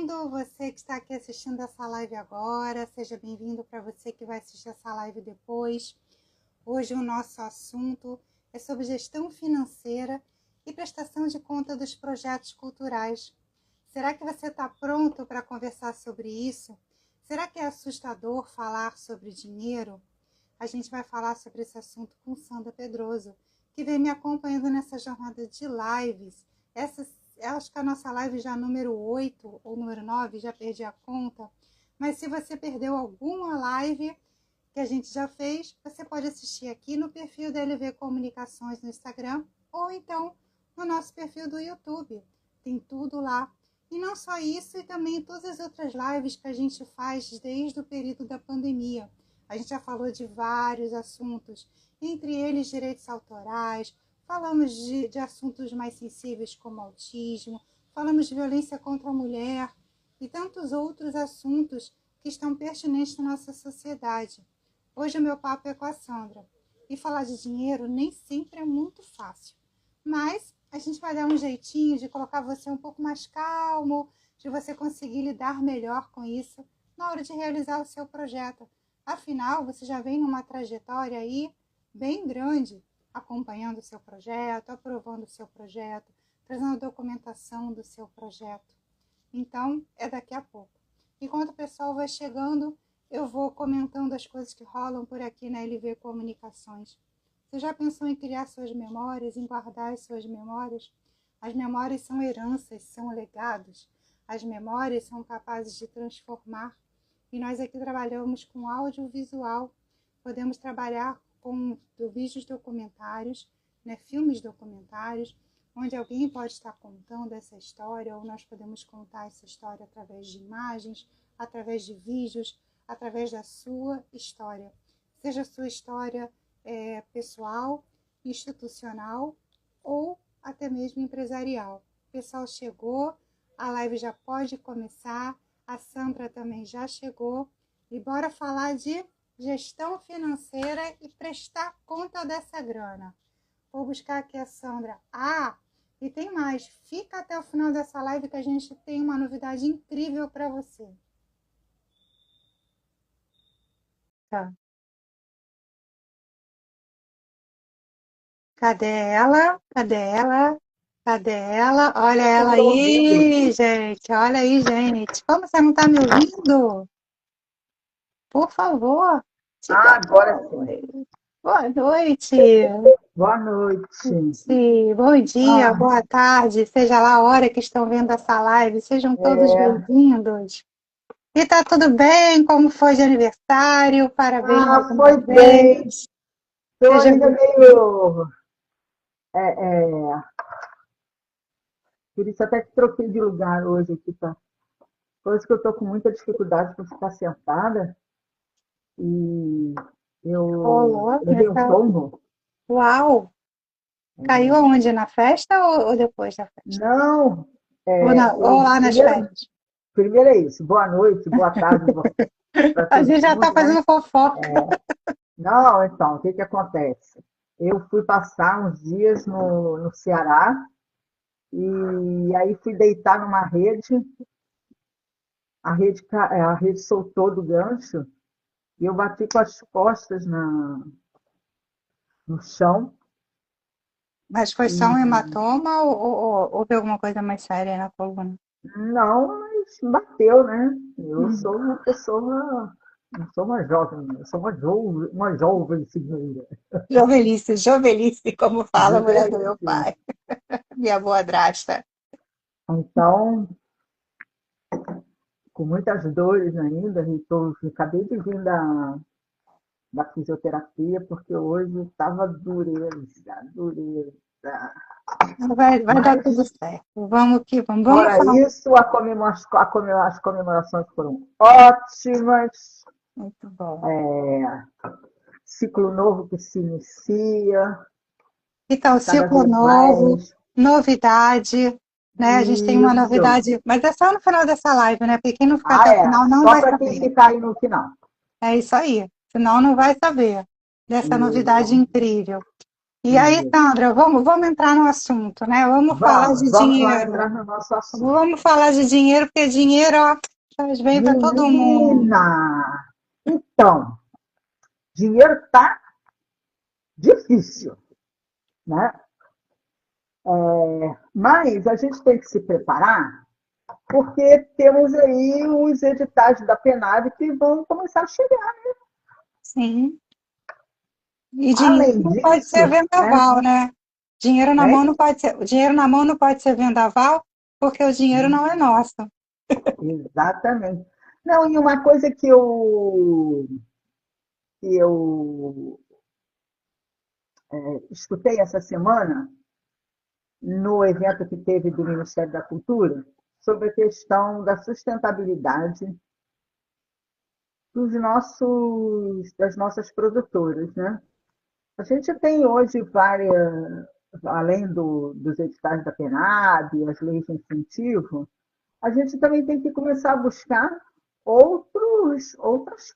bem-vindo, você que está aqui assistindo essa live agora, seja bem-vindo para você que vai assistir essa live depois. Hoje o nosso assunto é sobre gestão financeira e prestação de conta dos projetos culturais. Será que você está pronto para conversar sobre isso? Será que é assustador falar sobre dinheiro? A gente vai falar sobre esse assunto com Sandra Pedroso, que vem me acompanhando nessa jornada de lives. Acho que a nossa live já é número 8 ou número 9, já perdi a conta. Mas se você perdeu alguma live que a gente já fez, você pode assistir aqui no perfil da LV Comunicações no Instagram ou então no nosso perfil do YouTube. Tem tudo lá. E não só isso, e também todas as outras lives que a gente faz desde o período da pandemia. A gente já falou de vários assuntos, entre eles direitos autorais, falamos de assuntos mais sensíveis como autismo, falamos de violência contra a mulher e tantos outros assuntos que estão pertinentes na nossa sociedade. Hoje o meu papo é com a Sandra. E falar de dinheiro nem sempre é muito fácil, mas a gente vai dar um jeitinho de colocar você um pouco mais calmo, de você conseguir lidar melhor com isso na hora de realizar o seu projeto. Afinal, você já vem numa trajetória aí bem grande, acompanhando o seu projeto, aprovando o seu projeto, trazendo documentação do seu projeto. Então, é daqui a pouco. Enquanto o pessoal vai chegando, eu vou comentando as coisas que rolam por aqui na LV Comunicações. Você já pensou em criar suas memórias, em guardar as suas memórias? As memórias são heranças, são legados. As memórias são capazes de transformar. E nós aqui trabalhamos com audiovisual. Podemos trabalhar com vídeos documentários, filmes documentários, onde alguém pode estar contando essa história, ou nós podemos contar essa história através de imagens, através de vídeos, através da sua história. Seja a sua história pessoal, institucional ou até mesmo empresarial. O pessoal chegou, a live já pode começar, a Sandra também já chegou e bora falar de gestão financeira e prestar conta dessa grana. Vou buscar aqui a Sandra. E tem mais, fica até o final dessa live que a gente tem uma novidade incrível para você. Tá. Cadê ela? Cadê ela? Cadê ela? Olha ela aí, gente. Olha aí, gente. Como você não está me ouvindo? Por favor. Agora sim. Boa noite. Boa noite. Sim, bom dia, boa tarde, seja lá a hora que estão vendo essa live. Sejam todos bem-vindos. E tá tudo bem? Como foi de aniversário? Parabéns mais uma foi bem. vez. Estou ainda meio... Por isso até que troquei de lugar hoje aqui, tá? Por isso que eu estou com muita dificuldade para ficar sentada. E eu levei um tombo. Uau! Caiu aonde? Na festa ou depois da festa? Não. Ou lá nas festas? Primeiro é isso. Boa noite, boa tarde. A gente já está fazendo fofoca. Não, então, o que acontece? Eu fui passar uns dias no Ceará e aí fui deitar numa rede, a rede soltou do gancho e eu bati com as costas no chão. Mas foi só um hematoma ou houve alguma coisa mais séria na coluna? Não, mas bateu, né? Eu sou uma pessoa, não sou uma jovem, eu sou uma jovem senhora. Jovelice, como fala a mulher do meu pai. Minha boa drasta. Então, com muitas dores ainda, acabei de vir da fisioterapia, porque hoje estava dureza. Vai dar tudo certo. Vamos que vamos. Fora isso, as comemorações foram ótimas. Muito bom. Ciclo novo que se inicia. Então, ciclo novo, novidade, né? A gente tem uma novidade, mas é só no final dessa live, né? Porque quem não ficar até o final não vai saber. Só para quem ficar aí no final. É isso aí, senão não vai saber dessa novidade incrível. E aí, E Sandra, vamos entrar no assunto, né? Vamos falar de vamos lá dinheiro. entrar no nosso assunto. Vamos falar de dinheiro, porque dinheiro, ó, faz bem para todo mundo. Menina! Então, dinheiro tá difícil, né? Mas a gente tem que se preparar, porque temos aí os editais da PNAD que vão começar a chegar. Sim. E dinheiro Além não pode disso, ser né? vendaval, né? Dinheiro na mão Né? não pode ser, dinheiro na mão não pode ser vendaval, porque o dinheiro não é nosso. Exatamente. Não, e uma coisa que eu escutei essa semana no evento que teve do Ministério da Cultura sobre a questão da sustentabilidade das nossas produtoras, né? A gente tem hoje várias, além dos editais da PNAD, as leis de incentivo, a gente também tem que começar a buscar outras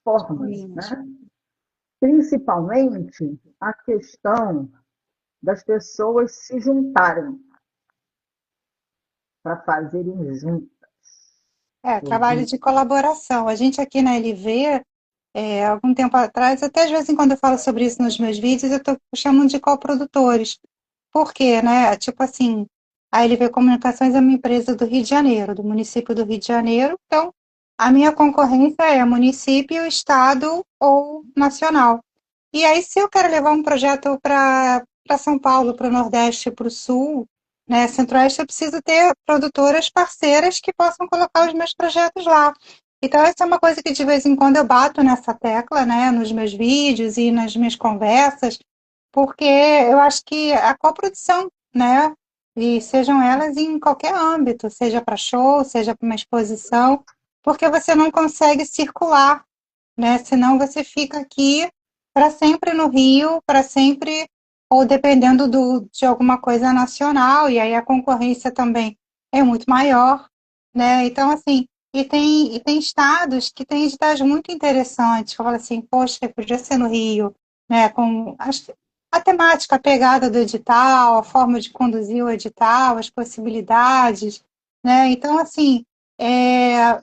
formas, Gente. né? Principalmente a questão das pessoas se juntarem para fazerem junto. É, trabalho de colaboração. A gente aqui na LV, algum tempo atrás, até de vez em quando eu falo sobre isso nos meus vídeos, eu estou chamando de coprodutores. Por quê, né? Tipo assim, a LV Comunicações é uma empresa do Rio de Janeiro, do município do Rio de Janeiro. Então, a minha concorrência é município, estado ou nacional. E aí, se eu quero levar um projeto para São Paulo, para o Nordeste, para o Sul, né, Centro-Oeste, eu preciso ter produtoras parceiras que possam colocar os meus projetos lá. Então, essa é uma coisa que de vez em quando eu bato nessa tecla, né, nos meus vídeos e nas minhas conversas, porque eu acho que a coprodução, né, e sejam elas em qualquer âmbito, seja para show, seja para uma exposição, porque você não consegue circular, né, senão você fica aqui para sempre no Rio, para sempre, ou dependendo de alguma coisa nacional, e aí a concorrência também é muito maior, né? Então, assim, e tem estados que têm editais muito interessantes, que eu falo assim, poxa, podia ser no Rio, né? Com a temática, a pegada do edital, a forma de conduzir o edital, as possibilidades, né? Então, assim,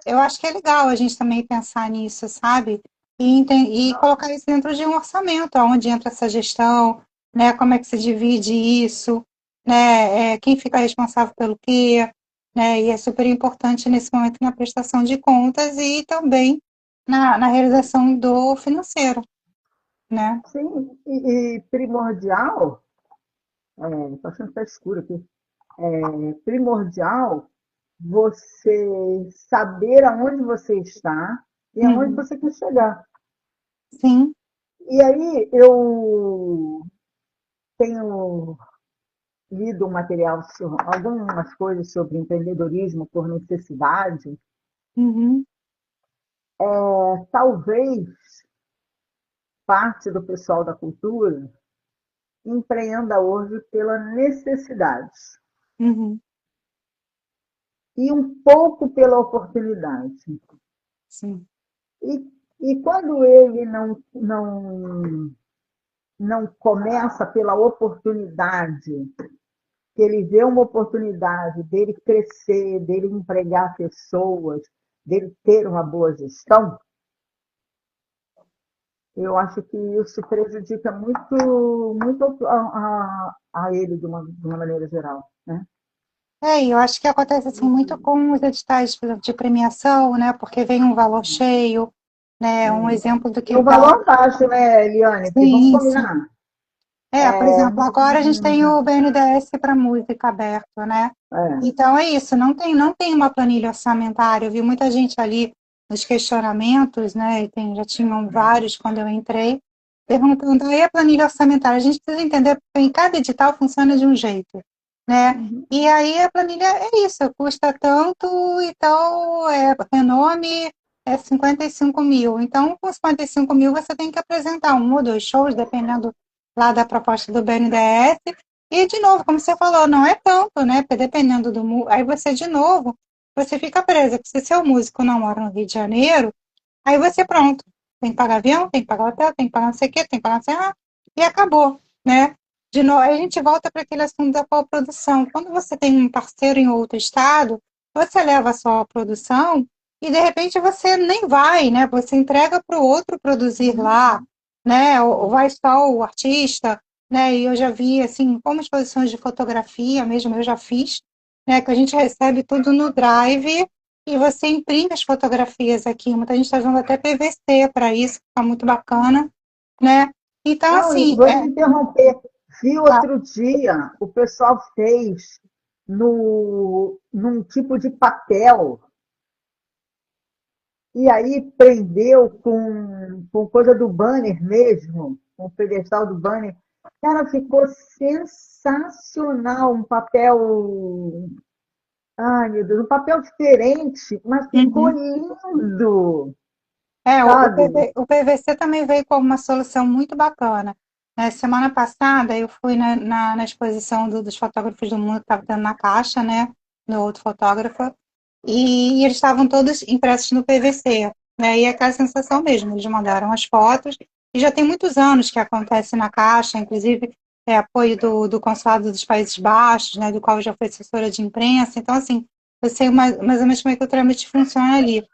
eu acho que é legal a gente também pensar nisso, sabe? E colocar isso dentro de um orçamento, onde entra essa gestão, né? Como é que se divide isso, né? Quem fica responsável pelo quê, né? E é super importante nesse momento na prestação de contas e também na realização do financeiro, né? Sim, e primordial, estou achando que está escuro aqui, primordial você saber aonde você está e aonde Uhum. você quer chegar. Sim. E aí eu tenho lido um material, algumas coisas sobre empreendedorismo por necessidade. Uhum. Talvez parte do pessoal da cultura empreenda hoje pela necessidade Uhum. e um pouco pela oportunidade. Sim. E quando ele não começa pela oportunidade, que ele vê uma oportunidade dele crescer, dele empregar pessoas, dele ter uma boa gestão, eu acho que isso prejudica muito a ele de uma maneira geral, né? E eu acho que acontece assim muito com os editais, por exemplo, de premiação, né? Porque vem um valor cheio, né? Um exemplo do E que o está. valor baixo, né, Eliane? Porque vamos Sim, sim. combinar. Por exemplo, agora a gente tem o BNDES para música aberto, né? É, Então é isso, não tem uma planilha orçamentária. Eu vi muita gente ali nos questionamentos, né? E já tinham vários quando eu entrei, perguntando aí a planilha orçamentária. A gente precisa entender porque em cada edital funciona de um jeito, né? E aí a planilha é isso, custa tanto, então renome é 55 mil. Então, com 55 mil, você tem que apresentar um ou dois shows, dependendo lá da proposta do BNDES. E, de novo, como você falou, não é tanto, né? Porque dependendo aí você, de novo, você fica presa. Porque se seu músico não mora no Rio de Janeiro, aí você, pronto. Tem que pagar avião, tem que pagar hotel, tem que pagar não sei o quê, tem que pagar não sei lá, e acabou, né? de novo, aí a gente volta para aquele assunto da coprodução. Quando você tem um parceiro em outro estado, você leva a sua produção e de repente você nem vai, né? Você entrega para o outro produzir lá, né? Ou vai só o artista, né? E eu já vi assim, como exposições de fotografia mesmo, eu já fiz, né? Que a gente recebe tudo no Drive e você imprime as fotografias aqui. Muita gente está usando até PVC para isso, fica muito bacana, né? Então, Não, e assim, vou te interromper. Vi tá. outro dia, o pessoal fez no, num tipo de papel, e aí prendeu com coisa do banner mesmo, com o pedestal do banner. Cara, ficou sensacional, um papel, ai meu Deus, um papel diferente, mas ficou Uhum. lindo, sabe? O PVC também veio como uma solução muito bacana. Semana passada eu fui na exposição dos fotógrafos do mundo que estava tendo na Caixa, né? No outro fotógrafo, e eles estavam todos impressos no PVC, né? E é aquela sensação mesmo, eles mandaram as fotos, e já tem muitos anos que acontece na Caixa, inclusive apoio do Consulado dos Países Baixos, né? Do qual eu já fui assessora de imprensa, então assim, eu sei mais ou menos como é que o trâmite funciona ali.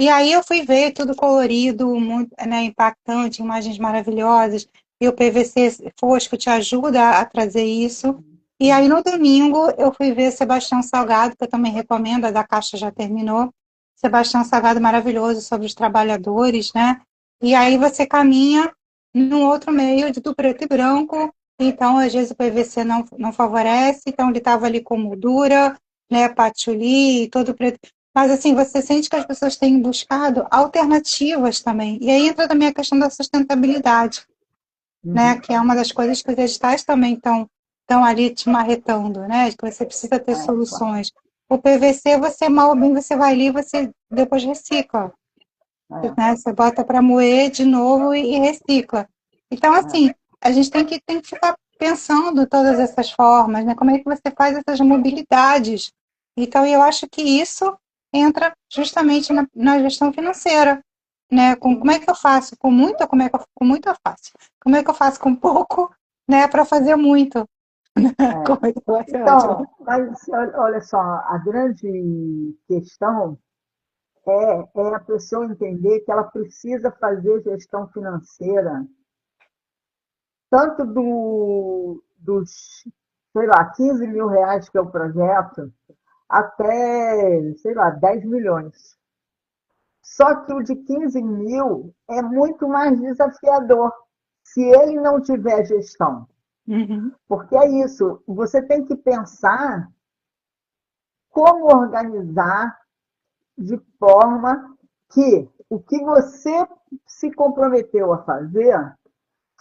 E aí eu fui ver tudo colorido, muito, né, impactante, imagens maravilhosas, e o PVC fosco te ajuda a trazer isso. E aí no domingo eu fui ver Sebastião Salgado, que eu também recomendo, a da Caixa já terminou. Sebastião Salgado maravilhoso sobre os trabalhadores, né? E aí você caminha num outro meio do preto e branco, então às vezes o PVC não favorece, então ele estava ali com moldura, né, patchouli, todo preto. Mas assim, você sente que as pessoas têm buscado alternativas também. E aí entra também a questão da sustentabilidade, né? Uhum. Que é uma das coisas que os editais também estão ali te marretando, né? Que você precisa ter É, claro. soluções. O PVC, você mal ou bem, você vai ali e você depois recicla, É, né? Você bota para moer de novo e recicla. Então, é. assim, a gente tem que ficar pensando todas essas formas, né? Como é que você faz essas mobilidades? Então, eu acho que isso entra justamente na gestão financeira, né? Como é que eu faço com muito, com muito eu faço. Como é que eu faço com pouco, né? Para fazer muito. É. Como é que vai ser ótimo. Então, mas olha só, a grande questão é a pessoa entender que ela precisa fazer gestão financeira, tanto dos, sei lá, 15 mil reais que é o projeto, até, sei lá, 10 milhões. Só que o de 15 mil é muito mais desafiador se ele não tiver gestão. Uhum. Porque é isso, você tem que pensar como organizar de forma que o que você se comprometeu a fazer,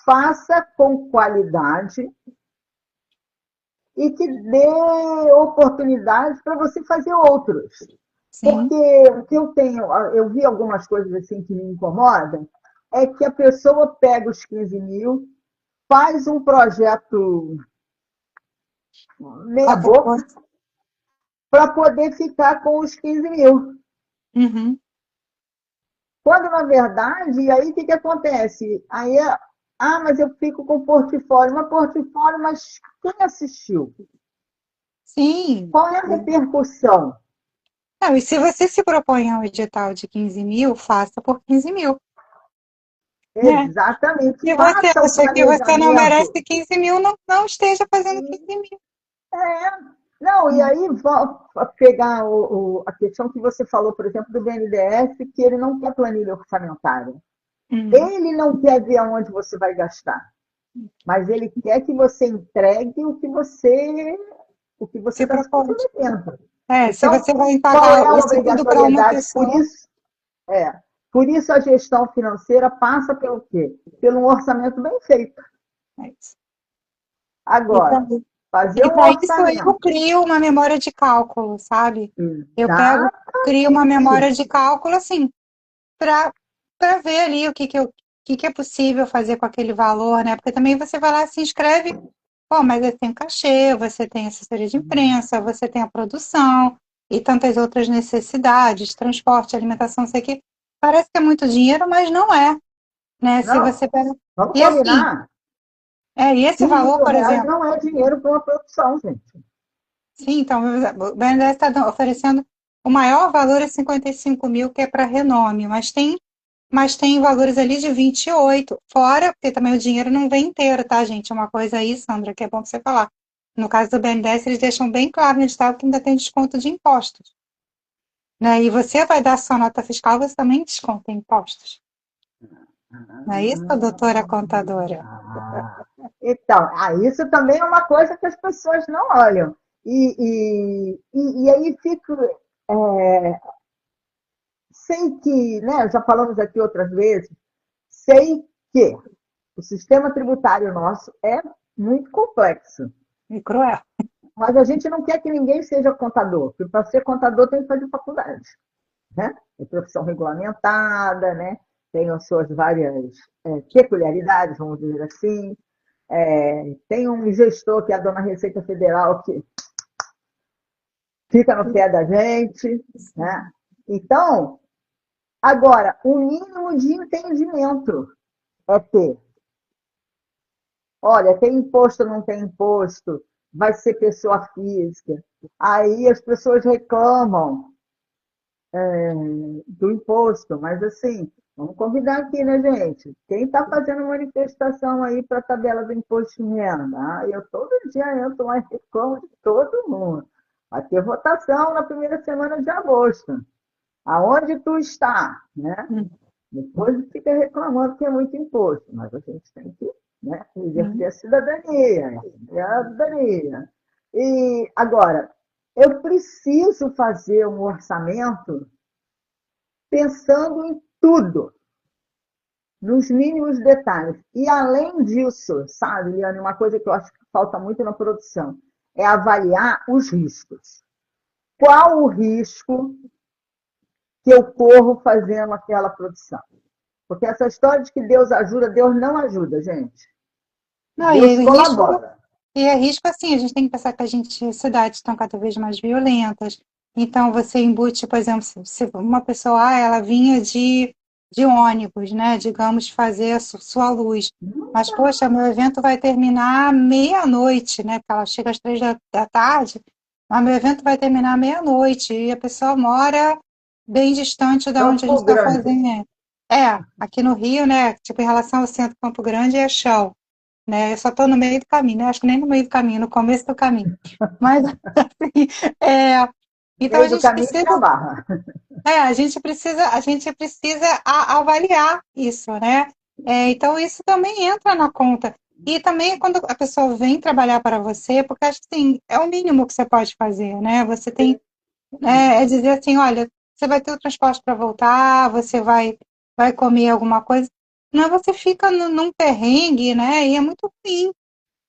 faça com qualidade e que dê oportunidade para você fazer outros. Sim. Porque o que eu vi algumas coisas assim que me incomodam, é que a pessoa pega os 15 mil, faz um projeto meia Qualquer boca, coisa. para poder ficar com os 15 mil. Uhum. Quando, na verdade, aí o que, que acontece? Aí, mas eu fico com portfólio. Mas portfólio, mas quem assistiu? Sim. Qual é a repercussão? Não, e se você se propõe a um edital de 15 mil, faça por 15 mil, né? Exatamente. Se você Faça o acha que você não merece planejamento. 15 mil, não esteja fazendo 15 mil. É, não, e aí vou pegar a questão que você falou, por exemplo, do BNDES, que ele não quer planilha orçamentária. Uhum. Ele não quer ver aonde você vai gastar, mas ele quer que você entregue o que você Se está se propõe. comprometendo. Se Então, você vai qual pagar é a isso tudo para uma obrigatoriedade? pessoa, É, por isso a gestão financeira passa pelo quê? Pelo um orçamento bem feito. é isso. E para Agora, fazer e um para isso eu orçamento. crio uma memória de cálculo, sabe? Eu pego, crio uma Exatamente. memória de cálculo assim, para ver ali o que é possível fazer com aquele valor, né? Porque também você vai lá, se inscreve. Pô, mas aí tem o cachê, você tem assessoria de imprensa, você tem a produção e tantas outras necessidades, transporte, alimentação, sei que parece que é muito dinheiro, mas não é, né? Se Não, você pega... vamos E assim, combinar. E esse 15 valor, mil por reais exemplo, não é dinheiro para uma produção, gente. sim, então, o BNDES está oferecendo o maior valor é 55 mil, que é para renome, mas tem valores ali de 28 fora, porque também o dinheiro não vem inteiro, tá, gente? É uma coisa aí, Sandra, que é bom você falar. No caso do BNDES, eles deixam bem claro no edital que ainda tem desconto de impostos, né? E você vai dar sua nota fiscal, você também desconta impostos. Não é isso, doutora contadora? Ah, então, isso também é uma coisa que as pessoas não olham. E aí fico. é, Sei que, né, já falamos aqui outras vezes, sei que o sistema tributário nosso é muito complexo. E cruel. Mas a gente não quer que ninguém seja contador, porque para ser contador tem que fazer faculdade, né? É profissão regulamentada, né? Tem as suas várias peculiaridades, vamos dizer assim. Tem um gestor, que é a dona Receita Federal, que fica no pé da gente, né? Então, agora, o mínimo de entendimento é ter. Olha, tem imposto ou não tem imposto? Vai ser pessoa física. Aí as pessoas reclamam do imposto, mas assim, vamos convidar aqui, né, gente? Quem está fazendo manifestação aí para a tabela do imposto de renda? Eu todo dia entro lá e reclamo de todo mundo. Vai ter votação na primeira semana de agosto. Aonde tu está, né? Depois fica reclamando que é muito imposto, mas a gente tem que, né, exercer a cidadania, a cidadania. E agora, eu preciso fazer um orçamento pensando em tudo, nos mínimos detalhes. E além disso, sabe, Liane, uma coisa que eu acho que falta muito na produção é avaliar os riscos. Qual o risco que eu corro fazendo aquela produção? Porque essa história de que Deus ajuda, Deus não ajuda, gente. Não, Deus e risco, colabora. assim, a gente tem que pensar que as cidades estão cada vez mais violentas. Então, você embute, por exemplo, se uma pessoa, ela vinha de ônibus, né, digamos, fazer a sua luz. Mas, poxa, meu evento vai terminar meia-noite, né, porque ela chega às 3 da tarde, mas meu evento vai terminar meia-noite, e a pessoa mora bem distante da onde a gente Campo está Grande. fazendo. Aqui no Rio, né, tipo, em relação ao centro de Campo Grande, é chão, né? Eu só estou no meio do caminho, né? Acho que nem no meio do caminho, no começo do caminho. Mas, assim, No então meio do caminho tem a barra. a gente precisa avaliar isso, né? Então, isso também entra na conta. E também quando a pessoa vem trabalhar para você, porque acho que assim, é o mínimo que você pode fazer, né? Você tem, é dizer assim, olha, você vai ter o transporte para voltar, você vai comer alguma coisa. Não, você fica num perrengue, né? E é muito ruim.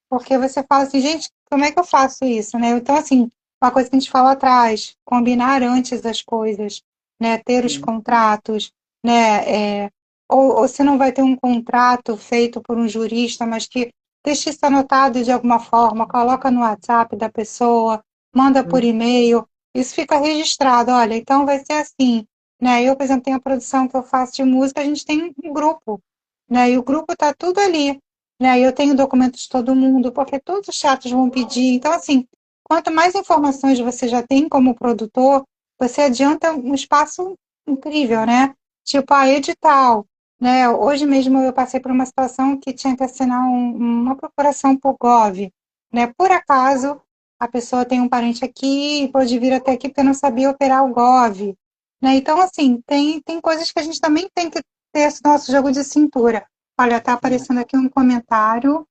Porque você fala assim, gente, como é que eu faço isso, né? Então, assim, uma coisa que a gente falou atrás, combinar antes as coisas, né? Ter os contratos, né? Ou se não vai ter um contrato feito por um jurista, mas que deixe isso anotado de alguma forma, coloca no WhatsApp da pessoa, manda por e-mail, isso fica registrado. Olha, então vai ser assim, né? Eu, por exemplo, tenho a produção que eu faço de música, a gente tem um grupo, né? E o grupo tá tudo ali, né? Eu tenho documentos de todo mundo, porque todos os chatos vão pedir. Então, assim, quanto mais informações você já tem como produtor, você adianta um espaço incrível, né? Tipo, edital, né? Hoje mesmo eu passei por uma situação que tinha que assinar uma procuração por Gov, né? Por acaso, a pessoa tem um parente aqui e pode vir até aqui porque não sabia operar o Gov, né? Então, assim, tem coisas que a gente também tem que ter esse nosso jogo de cintura. Olha, está aparecendo aqui um comentário.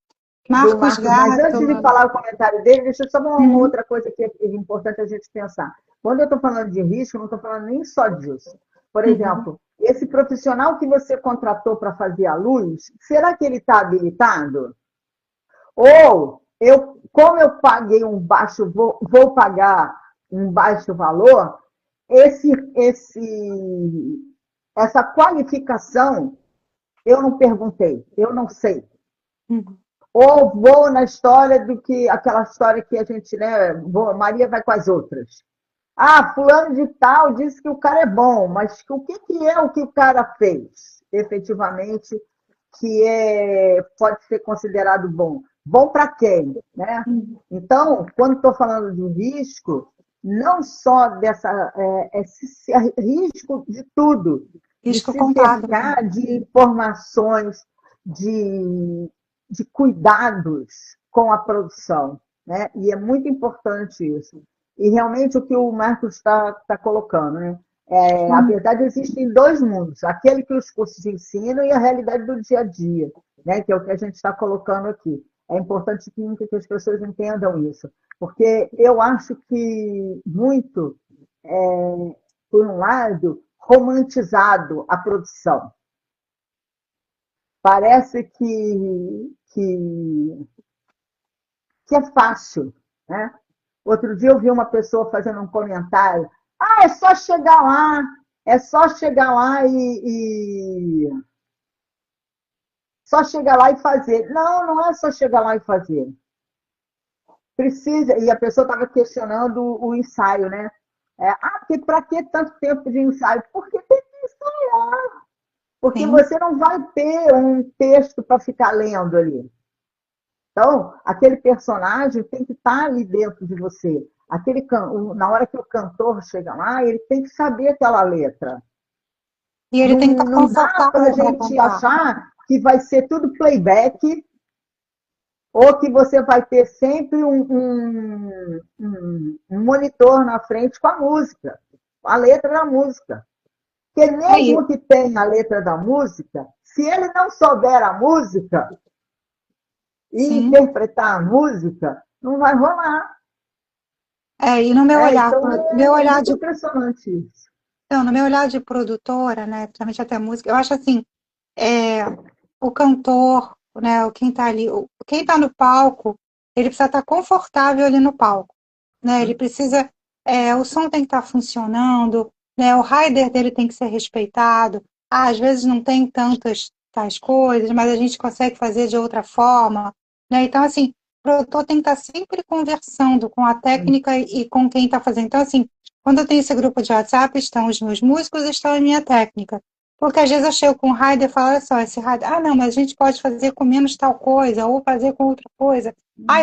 Do Marcos Marcos. Mas antes de Gato. falar o comentário dele, deixa eu só uma Uhum, outra coisa que é importante a gente pensar. Quando eu estou falando de risco, eu não estou falando nem só disso. Por uhum. exemplo, esse profissional que você contratou para fazer a luz, será que ele está habilitado? Ou como eu paguei um baixo, vou pagar um baixo valor, esse, esse, essa qualificação eu não perguntei, eu não sei. Uhum. Ou vou na história do que aquela história que a gente, né? Maria vai com as outras. Fulano de tal disse que o cara é bom, mas o que é o que o cara fez efetivamente pode ser considerado bom. Bom para quem, né? Então, quando estou falando de risco, não só esse risco de tudo, de Risco se contado. cercar de informações, de cuidados com a produção, né? E é muito importante isso. E realmente o que o Marcos está colocando, né? A verdade existe em dois mundos, aquele que os cursos ensinam e a realidade do dia a dia, né? Que é o que a gente está colocando aqui. É importante que as pessoas entendam isso, porque eu acho que muito, por um lado, romantizado a produção. Parece que é fácil, né? Outro dia eu vi uma pessoa fazendo um comentário: ah, é só chegar lá só chegar lá e fazer. Não, não é só chegar lá e fazer. Precisa, e a pessoa estava questionando o ensaio, né? Porque para que tanto tempo de ensaio? Porque tem que ensaiar. Porque Sim. você não vai ter um texto para ficar lendo ali. Então, aquele personagem tem que estar ali dentro de você. Na hora que o cantor chega lá, ele tem que saber aquela letra. E ele Não, tem que estar não dá para a confortável para gente cantar. achar que vai ser tudo playback ou que você vai ter sempre um monitor na frente com a música, com a letra da música. Porque Aí, mesmo que tenha a letra da música, se ele não souber a música e sim. interpretar a música, não vai rolar. E no meu olhar, Então meu é olhar muito de, impressionante isso. não, no meu olhar de produtora, né, principalmente até música, eu acho assim, é, o cantor, né, quem está ali, quem está no palco, ele precisa estar confortável ali no palco, né? Ele precisa, o som tem que estar funcionando, né? O rider dele tem que ser respeitado. Às vezes não tem tantas tais coisas, mas a gente consegue fazer de outra forma, né? Então, assim, o produtor tem que estar sempre conversando com a técnica e com quem está fazendo. Então, assim, quando eu tenho esse grupo de WhatsApp, estão os meus músicos, estão a minha técnica. Porque às vezes eu chego com um rider e falo, olha só, esse rider, não, mas a gente pode fazer com menos tal coisa, ou fazer com outra coisa.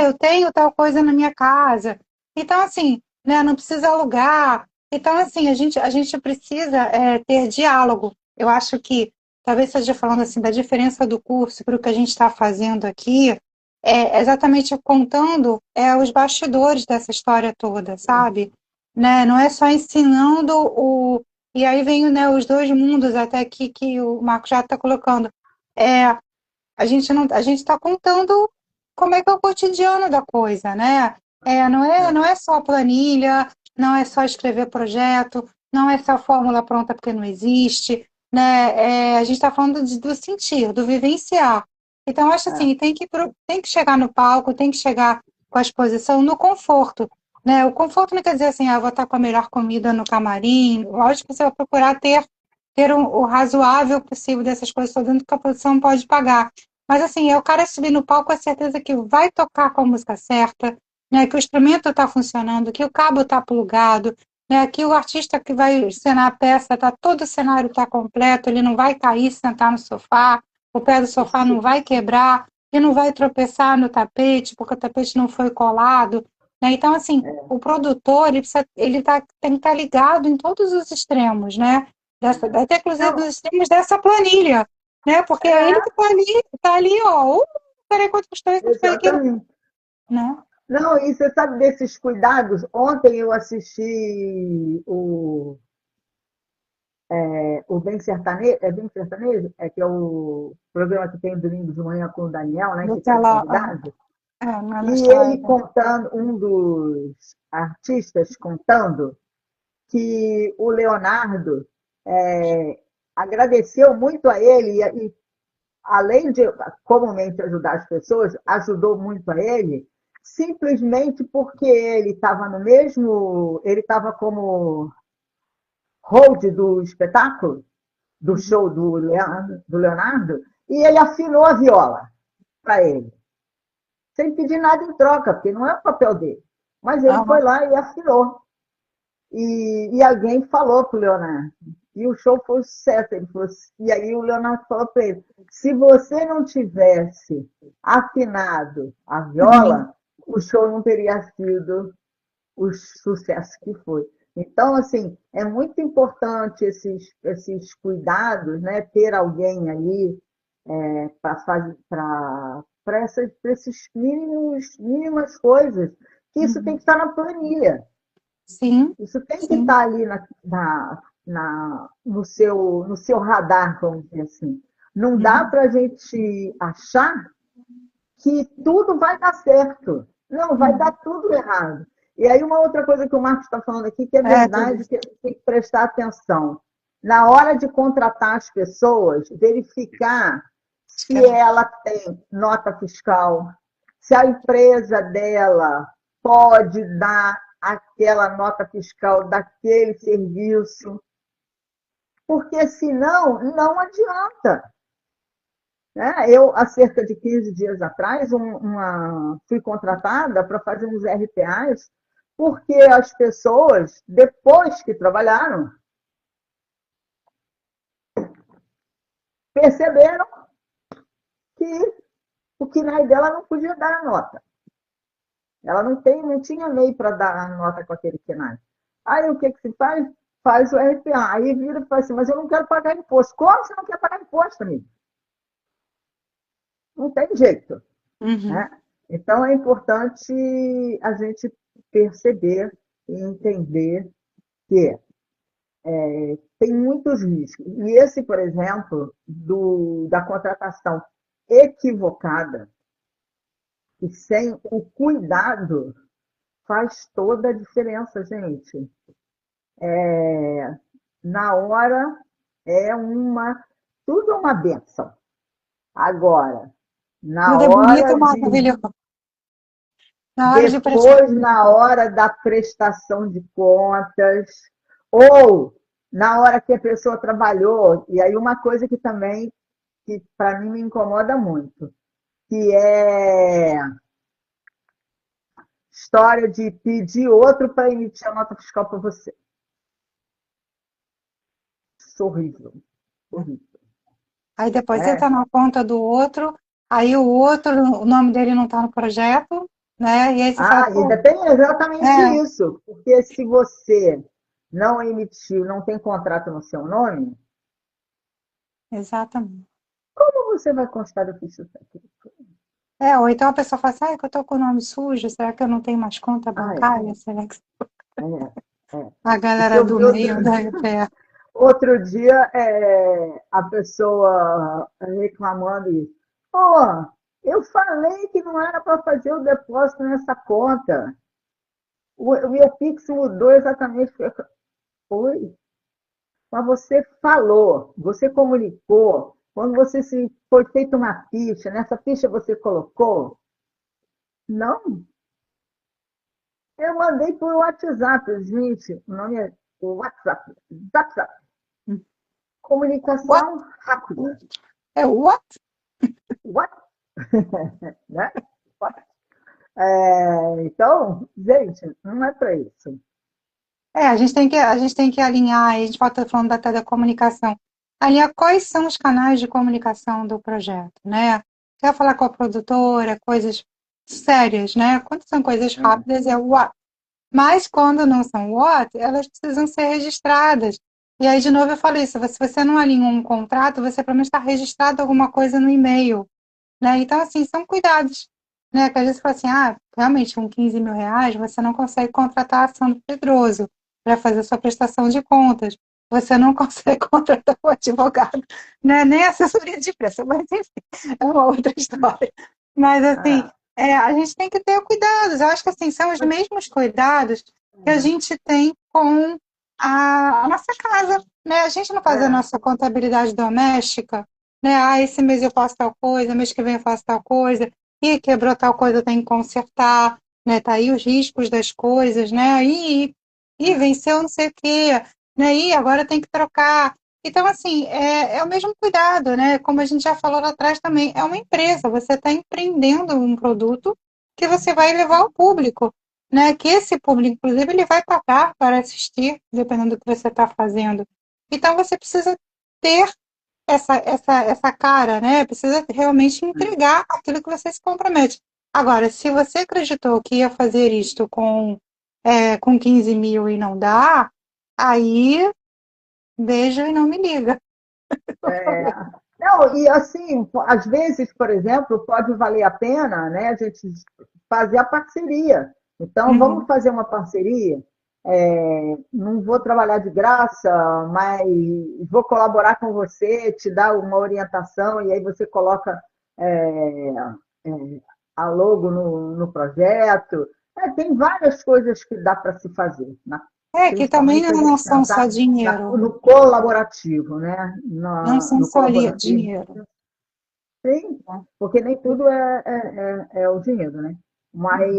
Eu tenho tal coisa na minha casa. Então, assim, né, não precisa alugar. Então, assim, a gente precisa ter diálogo. Eu acho que, talvez seja falando assim, da diferença do curso para o que a gente está fazendo aqui, exatamente contando os bastidores dessa história toda, sabe? Né? Não é só ensinando o. E aí vem, né, os dois mundos até que o Marco já está colocando. É, a gente não, a gente está contando como é que é o cotidiano da coisa, né? Não é só planilha, não é só escrever projeto, não é só fórmula pronta porque não existe, né? A gente está falando do sentir, do vivenciar. Então, eu acho assim, tem que chegar no palco, tem que chegar com a exposição no conforto, né? O conforto não quer dizer assim, vou estar com a melhor comida no camarim. Lógico que você vai procurar ter o razoável possível dessas coisas, só dentro que a produção pode pagar. Mas assim, é o cara subir no palco com a certeza que vai tocar com a música certa, né, que o instrumento está funcionando, que o cabo está plugado, né, que o artista que vai encenar a peça, todo o cenário está completo, ele não vai cair, sentar no sofá, o pé do sofá não vai quebrar, e não vai tropeçar no tapete, porque o tapete não foi colado. Né? Então, assim, o produtor tem que estar ligado em todos os extremos, né? Até inclusive Não, nos extremos dessa planilha, né? Porque é ele que tá ali, ó. Peraí, quanto custou isso? Quanto foi aquilo? exatamente. Né? Não, e você sabe desses cuidados? Ontem eu assisti o Bem Sertanejo, Bem Sertanejo? Que é o programa que tem domingo de manhã com o Daniel, né, que está de Nutella, convidado. não é E Nutella, ele contando, um dos artistas contando que o Leonardo agradeceu muito a ele e, além de comumente ajudar as pessoas, ajudou muito a ele, simplesmente porque ele estava no mesmo, ele estava como hold do espetáculo, do show do Leonardo, e ele afinou a viola para ele, sem pedir nada em troca, porque não é o papel dele. Mas ele foi lá e afinou. E alguém falou para o Leonardo. E o show foi um sucesso. Ele falou, e aí o Leonardo falou para ele, se você não tivesse afinado a Uhum. viola, o show não teria sido o sucesso que foi. Então, assim, é muito importante esses cuidados, né? Ter alguém ali para esses mínimas coisas, que isso tem Uhum. que estar na planilha. Sim, Isso tem que sim. estar ali no seu radar, vamos dizer assim. Não dá Uhum. para a gente achar que tudo vai dar certo. Não, vai dar Uhum. tudo errado. E aí, uma outra coisa que o Marcos está falando aqui, que é É, tudo. verdade, que a gente tem que prestar atenção. Na hora de contratar as pessoas, verificar se Esquece. ela tem nota fiscal, se a empresa dela pode dar aquela nota fiscal daquele serviço, porque senão não adianta. Né? Eu, há cerca de 15 dias atrás, fui contratada para fazer uns RPAs, porque as pessoas, depois que trabalharam, perceberam que o KNAI dela não podia dar a nota. Ela não tinha MEI para dar a nota com aquele KNAI. Aí o que, que se faz? Faz o RPA. Aí vira e fala assim, mas eu não quero pagar imposto. Como você não quer pagar imposto, amigo? Não tem jeito. Uhum. Né? Então, é importante a gente perceber e entender que tem muitos riscos. E esse, por exemplo, da contratação equivocada e sem o cuidado, faz toda a diferença, gente. Na hora é tudo é uma benção. Agora, na Tudo é bonito, hora maravilhoso. Na hora de prestar. depois, na hora da prestação de contas, ou na hora que a pessoa trabalhou, e aí uma coisa que também, que para mim me incomoda muito, que é história de pedir outro para emitir a nota fiscal para você. Isso é horrível, horrível. Aí depois você está Né? na conta do outro, aí o outro, o nome dele não está no projeto, né? E aí você fala, pô, Ainda tem exatamente é, isso, porque se você não emitiu, não tem contrato no seu nome, exatamente. como você vai constar do ofício técnico? É, ou então a pessoa fala assim, ah, que eu tô com o nome sujo, será que eu não tenho mais conta Ah, é, bancária? Será que é. a O que galera eu do vi meio da EPE? outro dia, a pessoa reclamando isso. Pô, eu falei que não era para fazer o depósito nessa conta. O meu Pix mudou exatamente. Foi. Mas você falou, você comunicou. Quando foi feita uma ficha, nessa ficha você colocou? Não. Eu mandei por WhatsApp, gente. O nome é WhatsApp. WhatsApp. What? Comunicação rápida. É what? What? Né? Então, gente, não é para isso. É, a gente tem que alinhar, a gente pode estar falando até da comunicação, alinhar quais são os canais de comunicação do projeto, né? Quer falar com a produtora, coisas sérias, né? Quando são coisas rápidas, é o what. Mas quando não são what, elas precisam ser registradas. E aí, de novo, eu falei isso, se você não alinhou um contrato, você pelo menos está registrado alguma coisa no e-mail, né? Então, assim, são cuidados, né? Que às vezes você fala assim, ah, realmente, com 15 mil reais, você não consegue contratar a Sandro Pedroso para fazer a sua prestação de contas. Você não consegue contratar o advogado, né? Nem assessoria de imprensa, mas enfim, é uma outra história. Mas, assim, Ah, a gente tem que ter cuidados. Eu acho que, assim, são os mesmos cuidados que a gente tem com a nossa casa, né? A gente não faz a é, nossa contabilidade doméstica, né? Ah, esse mês eu faço tal coisa, mês que vem eu faço tal coisa, e quebrou tal coisa, eu tenho que consertar, né? Tá aí os riscos das coisas, né? E venceu não sei o quê, né? E agora tem que trocar. Então, assim, é o mesmo cuidado, né? Como a gente já falou lá atrás também, é uma empresa, você está empreendendo um produto que você vai levar ao público, né? Que esse público, inclusive, ele vai pagar para assistir, dependendo do que você está fazendo. Então você precisa ter essa cara, né? Precisa realmente entregar aquilo que você se compromete. Agora, se você acreditou que ia fazer isto com 15 mil e não dá, aí beijo e não me liga. É, não, e assim, às vezes, por exemplo, pode valer a pena, né, a gente fazer a parceria. Então, vamos Uhum. fazer uma parceria. Não vou trabalhar de graça, mas vou colaborar com você, te dar uma orientação, e aí você coloca é, é, a logo no projeto. Tem várias coisas que dá para se fazer, né? É que também Principalmente se a não gente são só pensar dinheiro, no colaborativo, né? não são No só colaborativo. dinheiro. Sim, porque nem tudo é o dinheiro, né? Mas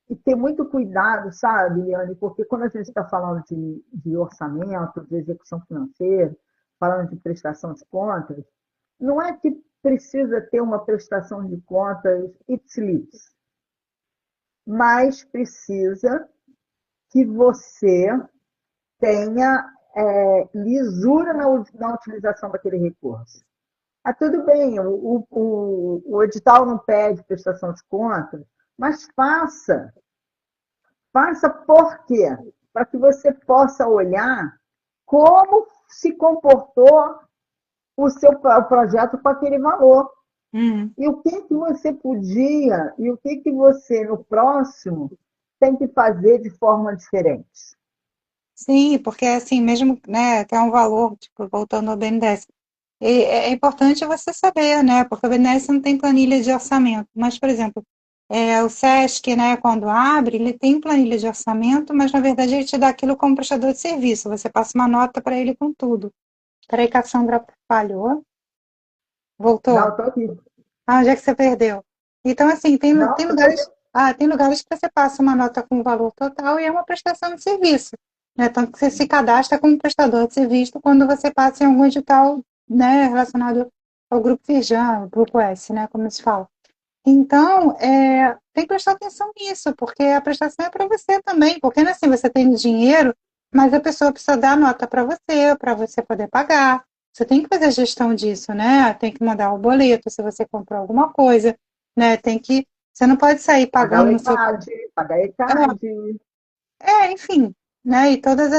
e ter muito cuidado, sabe, Liane? Porque quando a gente está falando de orçamento, de execução financeira, falando de prestação de contas, não é que precisa ter uma prestação de contas ipsilis, mas precisa que você tenha lisura na utilização daquele recurso. Ah, tudo bem, o edital não pede prestação de contas, mas faça. Faça por quê? Para que você possa olhar como se comportou o projeto com aquele valor. Hum. E o que você podia, e o que você, no próximo, tem que fazer de forma diferente. Sim, porque assim, mesmo, né, tem um valor, tipo, voltando ao BNDES, é importante você saber, né, porque o BNDES não tem planilha de orçamento, mas, por exemplo, o SESC, né, quando abre, ele tem planilha de orçamento, mas, na verdade, ele te dá aquilo como prestador de serviço, você passa uma nota para ele com tudo. Peraí que a Sandra falhou, Não, voltou. estou aqui. Ah, onde é que você perdeu? Então, assim, Não, tem eu estou aqui. lugares que você passa uma nota com o valor total e é uma prestação de serviço, né? Tanto que você se cadastra como prestador de serviço quando você passa em algum edital, né, relacionado ao Grupo Firjan, Grupo S, né, como se fala. Então, tem que prestar atenção nisso, porque a prestação é para você também, porque não é assim, você tem dinheiro, mas a pessoa precisa dar a nota para você poder pagar. Você tem que fazer a gestão disso, né? Tem que mandar o boleto se você comprou alguma coisa, né? Você não pode sair Pagar o pagando no seu. ECAD, pagar a ECAD. Enfim, né? E todas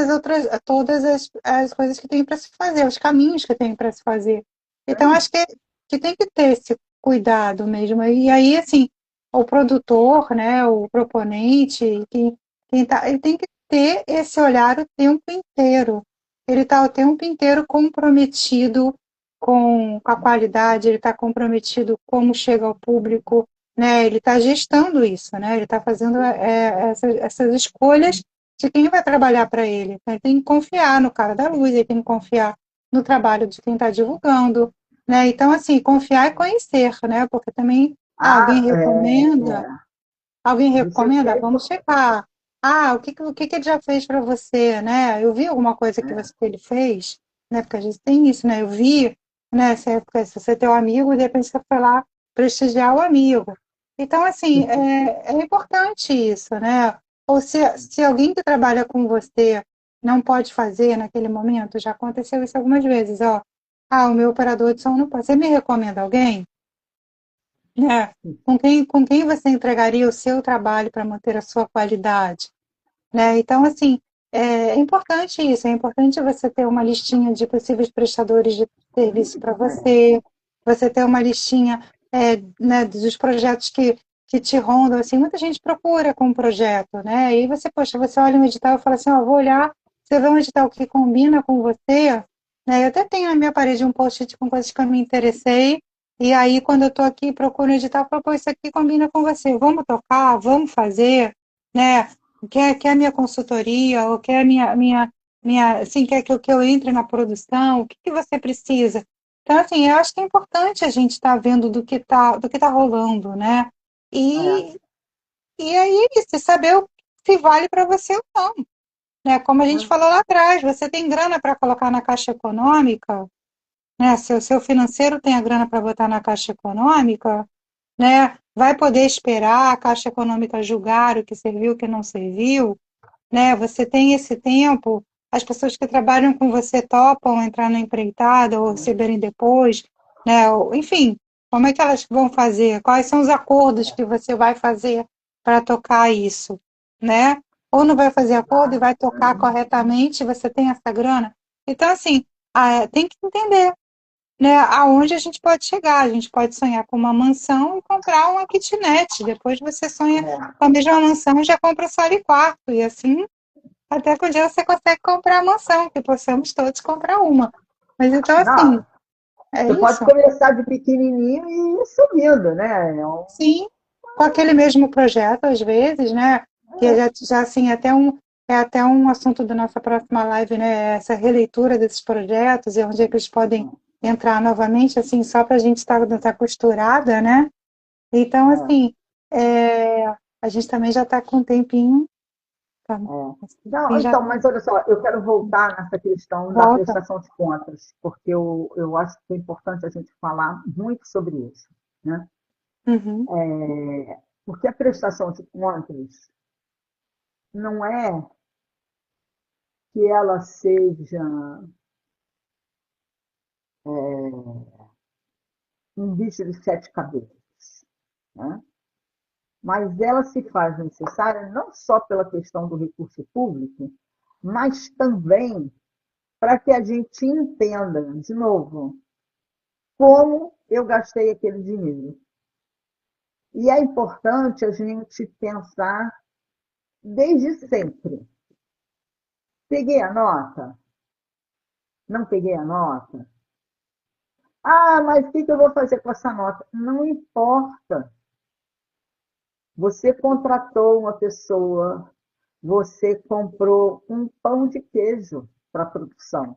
as coisas que tem para se fazer, os caminhos que tem para se fazer. Então, acho que tem que ter esse cuidado mesmo. E aí, assim, o produtor, né, o proponente, ele tem que ter esse olhar o tempo inteiro. Ele está o tempo inteiro comprometido com a qualidade, ele está comprometido como chega ao público, né? Ele está gestando isso, né? Ele está fazendo essas escolhas de quem vai trabalhar para ele. Então, ele tem que confiar no cara da luz, ele tem que confiar no trabalho de quem está divulgando, né? Então, assim, confiar e conhecer, né? Porque também Ah, alguém isso é que recomenda, é vamos importante. checar. Ah, o que ele já fez para você, né? Eu vi alguma coisa que ele fez, né? Porque a gente tem isso, né? Eu vi, né? Se você é teu amigo, de repente você foi lá prestigiar o amigo. Então, assim, é importante isso, né? Ou se alguém que trabalha com você não pode fazer naquele momento, já aconteceu isso algumas vezes, ó. Ah, o meu operador de som não pode. Você me recomenda alguém? Né? Com quem você entregaria o seu trabalho para manter a sua qualidade? Né? Então, assim, é importante isso, é importante você ter uma listinha de possíveis prestadores de serviço para você ter uma listinha né, dos projetos que te rondam, assim, muita gente procura com um projeto, né? E você, poxa, você olha um edital e fala assim, ó, vou olhar, você vê um edital que combina com você, né? Eu até tenho na minha parede um post-it com coisas que eu me interessei, e aí quando eu estou aqui procuro um edital, eu falo, pô, isso aqui combina com você, vamos tocar, vamos fazer, né? Quer a minha consultoria, ou quer a assim, quer que eu entre na produção, o que que você precisa? Então, assim, eu acho que é importante a gente estar vendo do que tá rolando, né? É, E, e aí, isso, saber se vale para você ou não, né? Como a gente falou lá atrás, você tem grana para colocar na Caixa Econômica, né? Se o seu financeiro tem a grana para botar na Caixa Econômica, né? Vai poder esperar a Caixa Econômica julgar o que serviu, o que não serviu, né? Você tem esse tempo. as pessoas que trabalham com você topam entrar na empreitada ou receberem depois, né? Enfim, como é que elas vão fazer? Quais são os acordos que você vai fazer para tocar isso, né? Ou não vai fazer acordo e vai tocar corretamente, você tem essa grana. Então, assim, tem que entender, né, aonde a gente pode chegar. A gente pode sonhar com uma mansão e comprar uma kitnet. Depois você sonha com a mesma mansão e já compra sala e quarto. E assim, até que um dia você consegue comprar a mansão, que possamos todos comprar uma. Mas então, assim, Não, é você pode isso. começar de pequenininho e ir subindo, né? Sim, com aquele mesmo projeto, às vezes, né? Que já assim, é até um assunto da nossa próxima live, né? Essa releitura desses projetos e onde é que eles podem entrar novamente, assim, só para a gente estar costurada, né? Então, assim, é, a gente também já está com um tempinho. Tá? Não, Assim, já então, mas olha só, eu quero voltar nessa questão da volta. prestação de contas, porque eu acho que é importante a gente falar muito sobre isso, né? Uhum. Porque a prestação de contas não é que ela seja um bicho de sete cabeças, né? Mas ela se faz necessária não só pela questão do recurso público, mas também para que a gente entenda, de novo, como eu gastei aquele dinheiro. E é importante a gente pensar desde sempre. Peguei a nota? Não peguei a nota? Ah, mas o que eu vou fazer com essa nota? Não importa. Você contratou uma pessoa, você comprou um pão de queijo para a produção.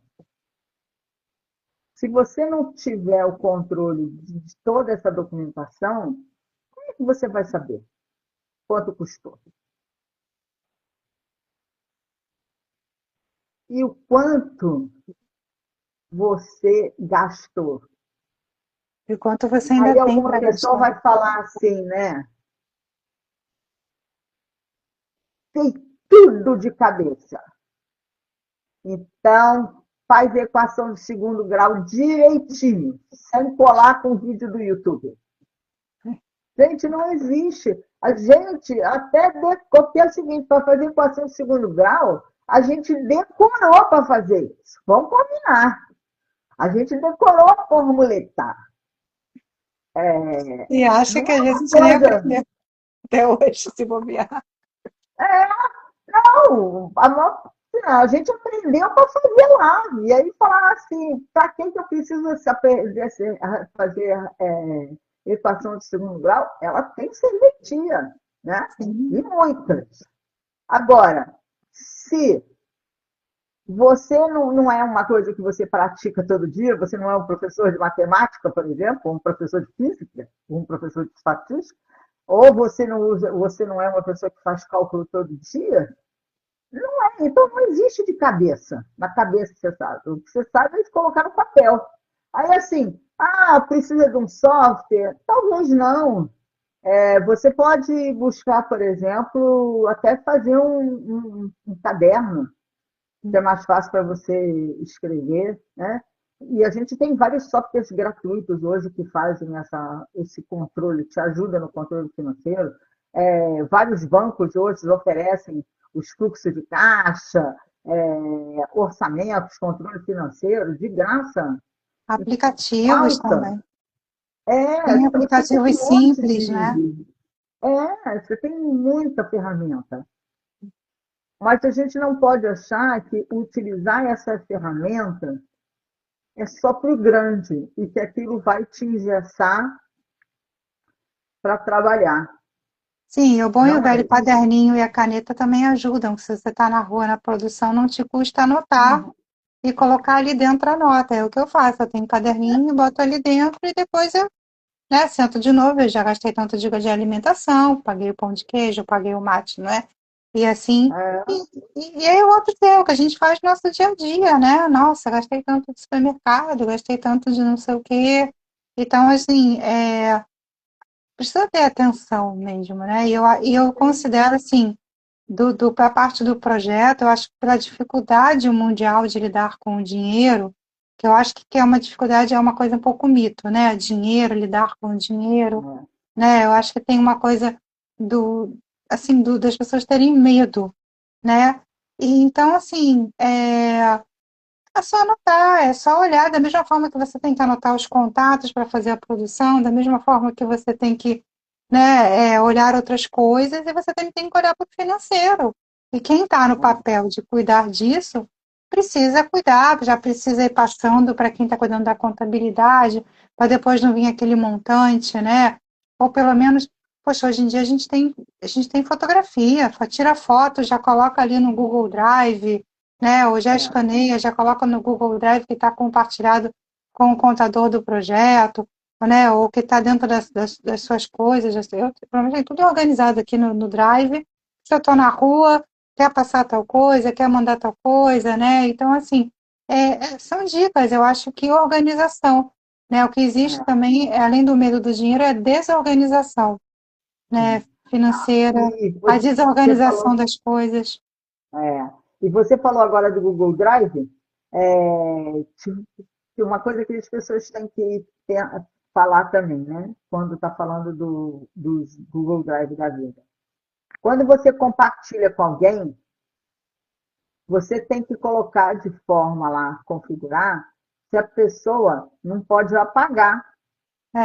Se você não tiver o controle de toda essa documentação, como é que você vai saber quanto custou? E o quanto você gastou? E quanto você ainda Aí tem alguma para pessoa gastar? vai falar assim, né? Tem tudo de cabeça. Então, faz a equação de segundo grau direitinho, sem colar com o vídeo do YouTube. Gente, não existe. A gente até porque é o seguinte, para fazer equação de segundo grau, a gente decorou para fazer isso. Vamos combinar. A gente decorou a formuleta. E acha Não que é a uma gente nem coisa. aprendeu até hoje, se bobear. É, não, a gente aprendeu para fazer lá. E aí falar assim, para que eu preciso fazer equação de segundo grau? Ela tem serventia, né? Sim. E muitas. Agora, se você não é uma coisa que você pratica todo dia, você não é um professor de matemática, por exemplo, um professor de física, um professor de estatística, ou você não é uma pessoa que faz cálculo todo dia, não é, então não existe de cabeça. Na cabeça você sabe. O que você sabe é de colocar no papel. Aí assim, precisa de um software? Talvez não. Você pode buscar, por exemplo, até fazer um caderno, que é mais fácil para você escrever, né? E a gente tem vários softwares gratuitos hoje que fazem esse controle, te ajuda no controle financeiro. Vários bancos hoje oferecem os fluxos de caixa, orçamentos, controle financeiro, de graça, Aplicativos falta. também. Tem Você tem aplicativos um monte simples, né? de. Você tem muita ferramenta. Mas a gente não pode achar que utilizar essa ferramenta é só para o grande e que aquilo vai te engessar para trabalhar. Sim, o bom e o Não é velho isso. caderninho e a caneta também ajudam. Se você está na rua, na produção, não te custa anotar e colocar ali dentro a nota. É o que eu faço. Eu tenho um caderninho, boto ali dentro e depois eu, né, sento de novo. Eu já gastei tanto de alimentação, paguei o pão de queijo, paguei o mate, não é? E assim, É, e aí o outro tem, o que a gente faz no nosso dia a dia, né? Nossa, gastei tanto de supermercado, gastei tanto de não sei o quê. Então, assim, precisa ter atenção mesmo, né? E eu considero assim, para a parte do projeto, eu acho que pela dificuldade mundial de lidar com o dinheiro, que eu acho que é uma dificuldade, é uma coisa um pouco mito, né? Dinheiro, lidar com o dinheiro, né? né? Eu acho que tem uma coisa do, assim, das pessoas terem medo, né? E então, assim, é só anotar, é só olhar, da mesma forma que você tem que anotar os contatos para fazer a produção, da mesma forma que você tem que, né, olhar outras coisas, e você também tem que olhar para o financeiro. E quem está no papel de cuidar disso, precisa cuidar, já precisa ir passando para quem está cuidando da contabilidade, para depois não vir aquele montante, né? Ou pelo menos, poxa, hoje em dia a gente tem fotografia, tira foto, já coloca ali no Google Drive, né? Ou já É, escaneia, já coloca no Google Drive que está compartilhado com o contador do projeto, né? Ou que está dentro das suas coisas. Provavelmente tudo organizado aqui no Drive. Se eu estou na rua, quer passar tal coisa, quer mandar tal coisa, né? Então, assim, são dicas. Eu acho que organização, né? O que existe é, também, além do medo do dinheiro, é desorganização, né? sim. Financeira, E a você desorganização falou, das coisas. e você falou agora do Google Drive, que uma coisa que as pessoas têm que falar também, né? Quando está falando dos Google Drive da vida. Quando você compartilha com alguém, você tem que colocar de forma lá, configurar, que a pessoa não pode apagar.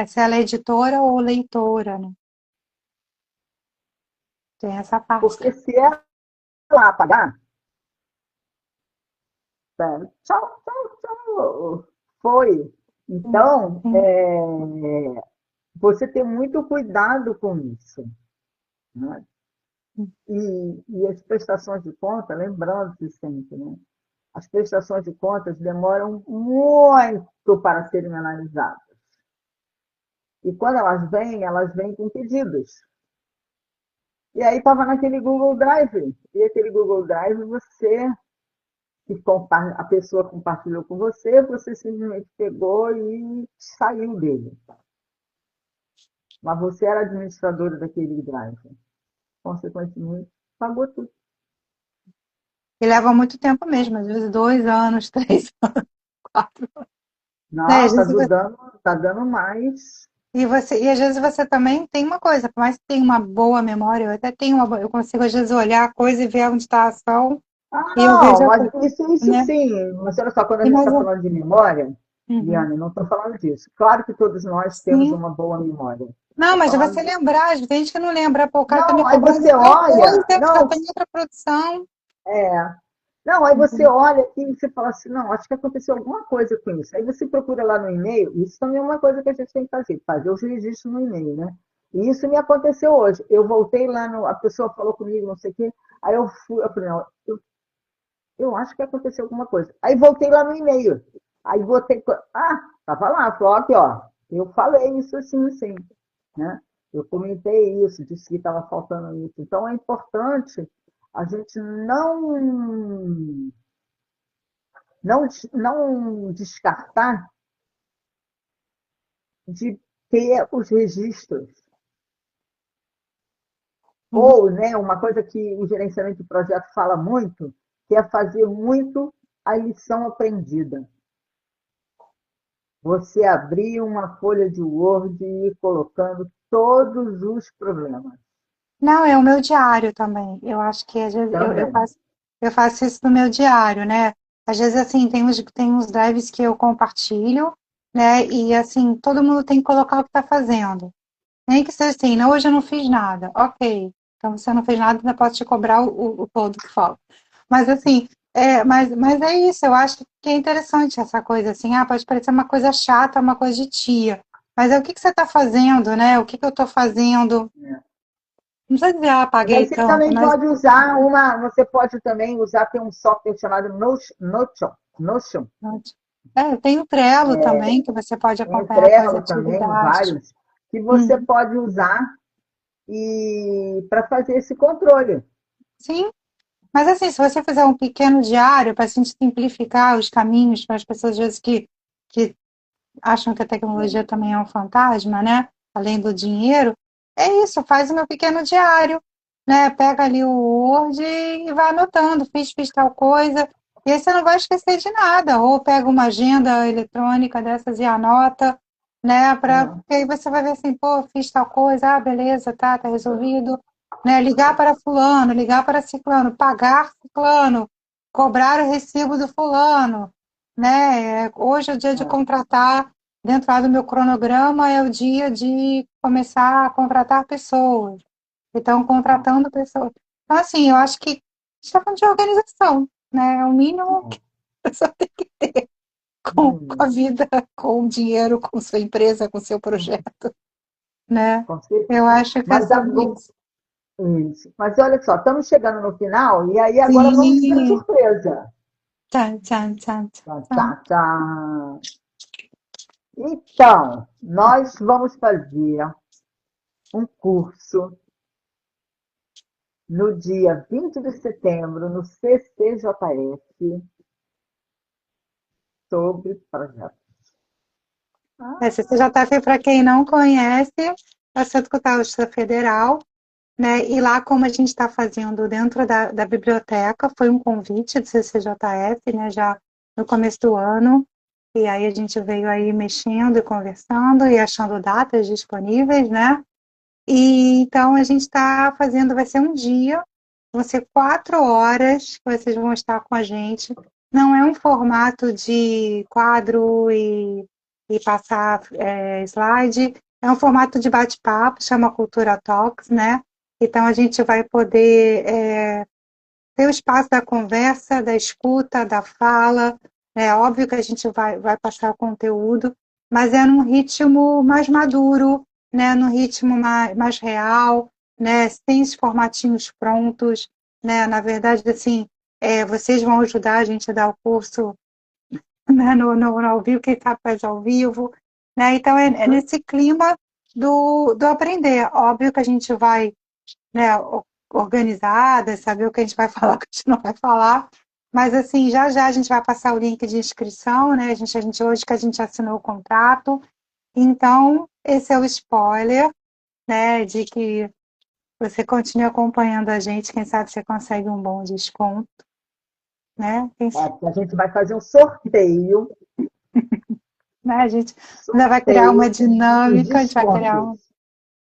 Se ela é editora ou leitora, né? Tem essa parte Porque também. se ela apagar, tchau, tchau, tchau, foi. Então, Sim, você tem muito cuidado com isso. Né? E as prestações de conta, lembrando-se sempre, né? As prestações de contas demoram muito para serem analisadas. E quando elas vêm com pedidos. E aí estava naquele Google Drive. E aquele Google Drive, a pessoa compartilhou com você, você simplesmente pegou e saiu dele. Mas você era administradora daquele Drive. Consequentemente, pagou tudo. e leva muito tempo mesmo, às vezes 2 anos, 3 anos, 4. Né? Não, tá dando mais. E às vezes você também tem uma coisa, por mais que tenha uma boa memória, eu até tenho eu consigo às vezes olhar a coisa e ver onde está a ação, Ah, e eu vejo não, a mas coisa, isso né? sim. Mas olha só, quando a E gente mais, está falando de memória, uhum, Liane, não estou falando disso. Claro que todos nós temos sim. uma boa memória. Não, Estou mas falando você de... lembrar, tem gente que não lembra, pô, o cara tá me Não, aí cobrando você tal coisa, olha, já não, tem outra produção. é, não, aí você Uhum. olha aqui e você fala assim, não, acho que aconteceu alguma coisa com isso. Aí você procura lá no e-mail, isso também é uma coisa que a gente tem que fazer os registros no e-mail, né? E isso me aconteceu hoje. Eu voltei lá, a pessoa falou comigo, não sei o quê, aí eu falei, não, eu acho que aconteceu alguma coisa. Aí voltei lá no e-mail. Aí botei. Tava lá, falou, aqui, ó. Eu falei isso assim, assim. Né? Eu comentei isso, disse que estava faltando isso. Então é importante a gente não descartar de ter os registros. Uhum. Ou, né, uma coisa que o gerenciamento de projeto fala muito, que é fazer muito a lição aprendida. Você abrir uma folha de Word e ir colocando todos os problemas Não, é o meu diário também. Eu acho que às vezes também. eu faço isso no meu diário, né? Às vezes, assim, tem uns drives que eu compartilho, né? E, assim, todo mundo tem que colocar o que está fazendo. Nem que seja assim, não, hoje eu não fiz nada. Ok. Então, você não fez nada, ainda posso te cobrar o todo que falta. Mas, assim, mas é isso. Eu acho que é interessante essa coisa, assim. Pode parecer uma coisa chata, uma coisa de tia. Mas é o que você está fazendo, né? O que eu estou fazendo? Não precisa dizer, Mas aí paguei você tanto, também mas pode usar você pode também usar, tem um software chamado Notion. eu tenho Trello também, que você pode Tem o acompanhar as Trello também, atividades. vários, que você Uhum. pode usar e para fazer esse controle. Sim, mas assim, se você fizer um pequeno diário para a gente simplificar os caminhos para as pessoas às vezes que acham que a tecnologia também é um fantasma, né? Além do dinheiro, é isso, faz o meu pequeno diário. né? Pega ali o Word e vai anotando, fiz tal coisa. E aí você não vai esquecer de nada. Ou pega uma agenda eletrônica dessas e anota, né? Ah, Porque aí você vai ver assim, pô, fiz tal coisa, ah, beleza, tá resolvido. Né? Ligar para fulano, ligar para ciclano, pagar ciclano, cobrar o recibo do fulano, né? Hoje é o dia de ah, contratar, dentro lá do meu cronograma, é o dia de começar a contratar pessoas. Então, ah, contratando pessoas. Então, assim, eu acho que a gente está falando de organização, né? É o mínimo que ah. a pessoa tem que ter com a Hum, vida, com o dinheiro, com sua empresa, com seu projeto, né? com certeza. Eu acho que é Mas, sobre isso. isso. Mas olha só, estamos chegando no final e aí agora vamos ter a Sim, surpresa. tchan, tchan, tchan, Tá, tchan. tá, tá. Então, nós vamos fazer um curso no dia 20 de setembro, no CCJF, sobre projetos. CCJF, para quem não conhece, é o Centro Cultural da Justiça Federal, né? E lá, como a gente está fazendo dentro da biblioteca, foi um convite do CCJF, né? Já no começo do ano, e aí a gente veio aí mexendo e conversando e achando datas disponíveis, né? E então a gente está fazendo, vai ser um dia, vão ser 4 horas que vocês vão estar com a gente. Não é um formato de quadro e passar slide, é um formato de bate-papo, chama Cultura Talks, né? Então a gente vai poder ter o espaço da conversa, da escuta, da fala. É óbvio que a gente vai passar o conteúdo, mas é num ritmo mais maduro, né? Num ritmo mais real, né? Sem os formatinhos prontos, né? Na verdade, assim, vocês vão ajudar a gente a dar o curso, né? No ao vivo, quem sabe faz ao vivo, né? Então é nesse clima do aprender. Óbvio que a gente vai, né, organizada, saber o que a gente vai falar, o que a gente não vai falar. Mas assim, já já a gente vai passar o link de inscrição, né? A gente hoje que a gente assinou o contrato. Então, esse é o spoiler, né, de que você continue acompanhando a gente, quem sabe você consegue um bom desconto, né? É, porque a gente vai fazer um sorteio, Né? A gente ainda vai criar uma sorteio com dinâmica, descontos.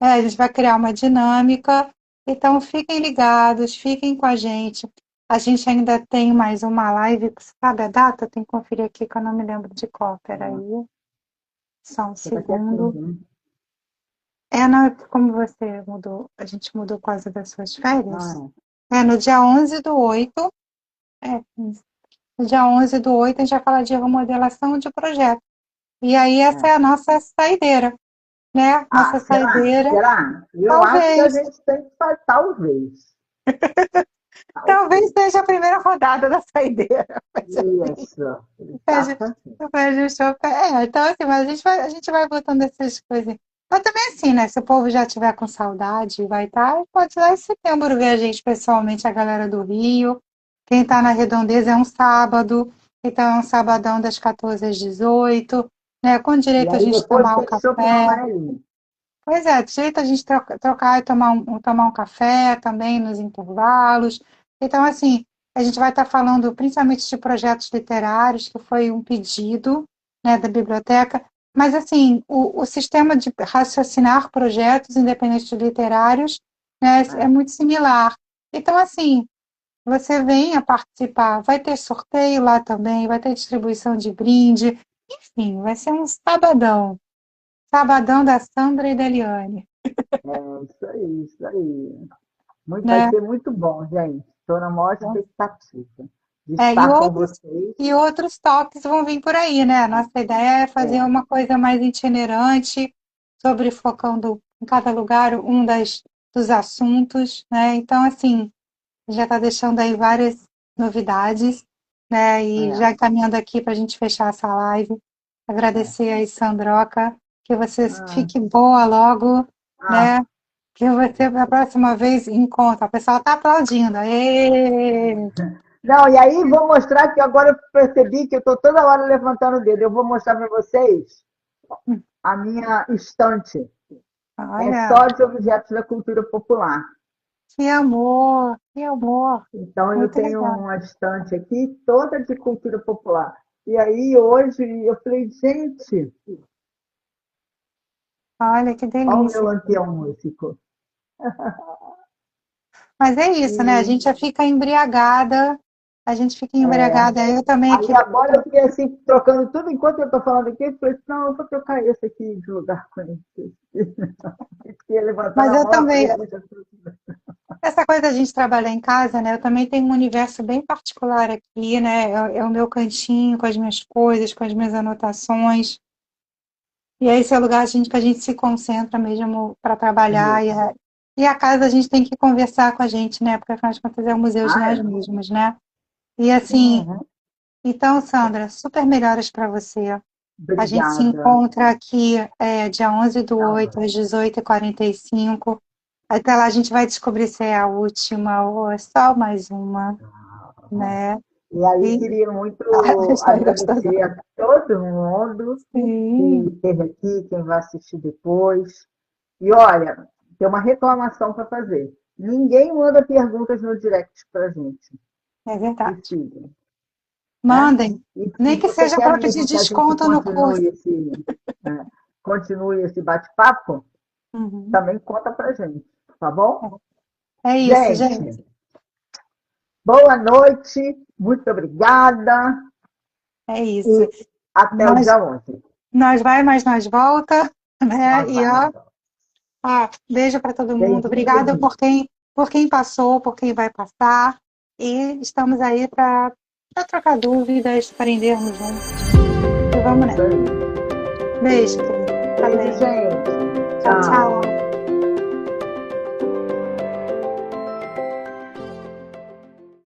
a gente vai criar uma dinâmica. Então, fiquem ligados, fiquem com a gente. A gente ainda tem mais uma live, sabe a data? Tem que conferir aqui que eu não me lembro de qual. Peraí, Ah, só um já daqui a 15, segundo. né? Não, como você mudou, a gente mudou por causa das suas férias. Ah, É no dia 11/8, é, no dia 11/8 a gente vai falar de remodelação de projeto. E aí é. essa é a nossa saideira, né? Ah, Nossa será? saideira, Será? Eu acho que a talvez. gente tem que fazer, talvez. Talvez Talvez. seja a primeira rodada da saideira. Mas Isso, a gente exatamente. ajustou. Então, assim, mas a gente vai botando essas coisas. Mas também assim, né? Se o povo já tiver com saudade, vai estar, pode ir lá em setembro ver a gente pessoalmente, a galera do Rio. Quem está na Redondeza é um sábado, então é um sabadão das 14 às 18, né? Com E direito a aí gente depois tomar um tem chopp no café. amarelinho. Pois é, de jeito a gente trocar e tomar um café também nos intervalos. Então, assim, a gente vai estar falando principalmente de projetos literários, que foi um pedido, né, da biblioteca, mas, assim, o sistema de raciocinar projetos, independentes de literários, né, é Ah, muito similar. Então, assim, você venha participar, vai ter sorteio lá também, vai ter distribuição de brinde, enfim, vai ser um sabadão. Sabadão da Sandra e da Eliane, é isso aí, isso aí. Vai né? ser muito bom, gente. Estou na maior expectativa de É, e estar com outros, vocês. e outros toques vão vir por aí, né? A nossa ideia é fazer É, uma coisa mais itinerante, sobre focando em cada lugar dos assuntos, né? Então, assim, já está deixando aí várias novidades, né? E é, já caminhando aqui para a gente fechar essa live, é. agradecer aí, Sandroca, que você Ah, fique boa logo, né? ah, Que você, da próxima vez, encontra. O pessoal está aplaudindo. Aê! não, e aí vou mostrar que agora eu percebi que eu estou toda hora levantando o dedo. Eu vou mostrar para vocês a minha estante. É Olha, só de objetos da cultura popular. Que amor, que amor. Então, eu Muito tenho legal. uma estante aqui toda de cultura popular. E aí, hoje, eu falei, gente, Olha que olha o meu delícia. lampião músico. Mas é isso, né? A E gente já fica embriagada. A gente fica embriagada. Eu também aí, aqui. agora, eu fiquei assim, trocando tudo. Enquanto eu estou falando aqui, eu falei assim, não, eu vou trocar esse aqui de lugar com esse. Fiquei levantando Mas a eu mão, abri também. a... Essa coisa da gente trabalhar em casa, né? Eu também tenho um universo bem particular aqui, né? É o meu cantinho com as minhas coisas, com as minhas anotações. E esse é o lugar que a gente se concentra mesmo para trabalhar. E a casa a gente tem que conversar com a gente, né? Porque afinal de contas é o museu de Ah, nós é? mesmos, né? E assim, Uhum. então, Sandra, super melhoras para você. A gente se Obrigada. encontra aqui dia 11 do Tá 8 bom. às 18h45. Até lá a gente vai descobrir se é a última ou é só mais uma, né? E aí, E queria muito a história gostosa. agradecer a todo mundo que Sim, esteve aqui, quem vai assistir depois. E olha, tem uma reclamação para fazer. Ninguém manda perguntas no direct para a gente. é verdade. Precisa, né? Mandem, E nem se que você seja quer para pedir mesmo que a gente desconto no curso. é, continue esse bate-papo, Uhum. também conta para a gente, tá bom? É isso, gente. Gente, boa noite, muito obrigada É isso. e até o Nós, dia 11. nós vai, mas nós volta, né? Nós E vamos. beijo para todo mundo. Obrigada Beijinho. por quem passou, por quem vai passar. E estamos aí para trocar dúvidas, aprendermos juntos. E vamos Isso nessa. aí. Beijo, querido. Fica Beijo, bem. gente. Tchau, Tchau. tchau.